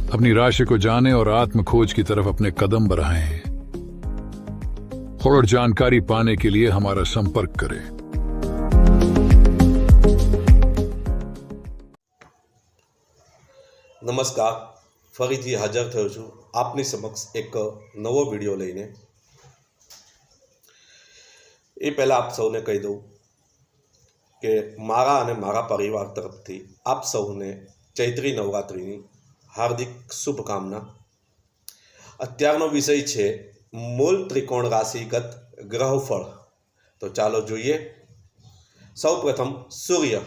अपनी राशि को जाने और आत्म खोज की तरफ अपने कदम बढ़ाएं। और जानकारी पाने के लिए हमारा संपर्क करें। नमस्कार, फरीथी हाजर थयो छुं आपनी समक्ष एक नवो विडियो लईने। ए पहला आप सौने कही दूँ कि मारा अने मारा परिवार तरफथी आप सौने चैत्री नवरात्रिनी हार्दिक शुभकामना। अत्यारनो विषय छे मूल त्रिकोण राशिगत ग्रहफल। तो चालो जोईए। सौ प्रथम सूर्य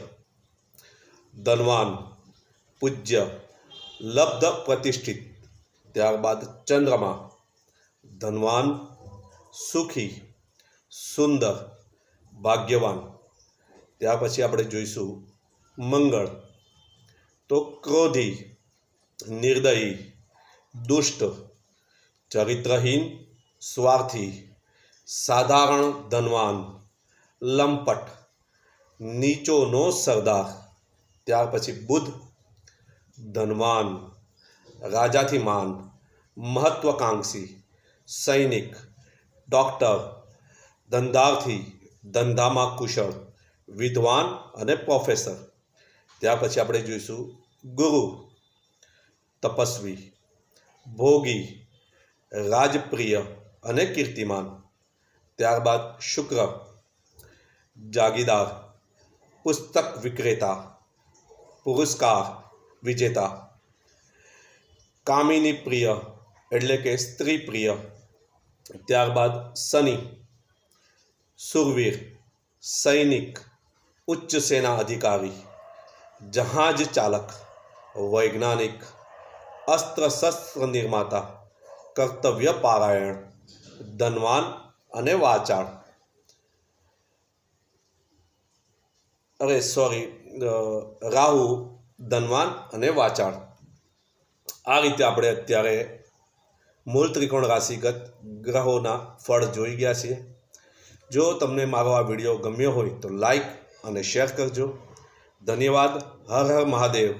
धनवान पूज्य लब्ध प्रतिष्ठित, त्यारबाद चंद्रमा धनवान सुखी सुंदर भाग्यवान। त्यार पछी आपणे जोईशुं मंगळ तो क्रोधी निर्दयी दुष्ट चरित्रहीन स्वार्थी साधारण धनवान लंपट नीचोनो सरदार। त्यार पछी बुध धनवान राजाथी मान महत्वाकांक्षी सैनिक डॉक्टर धंधार्थी धंधामां कुशळ विद्वान अने प्रोफेसर। त्यार पछी आपणे जोईशुं गुरु तपस्वी भोगी राजप्रिय अने कीर्तिमान। त्यारबाद शुक्र जागीरदार पुस्तक विक्रेता पुरस्कार विजेता कामिनी प्रिय एटले के स्त्री प्रिय। त्यारबाद शनि सुरवीर सैनिक उच्च सेना अधिकारी जहाज चालक वैज्ञानिक अस्त्र शस्त्र निर्माता कर्तव्य पारायण धनवान अने वाचाळ। अरे सॉरी, राहु धनवान अने वाचाळ। आ रीते આપણે અત્યારે મૂળ ત્રિકોણ રાશિગત ગ્રહોના ફળ જોઈ ગયા છીએ। જો તમને મારો આ વિડીયો ગમ્યો હોય તો લાઈક અને શેર કરજો। ધન્યવાદ। હર હર મહાદેવ।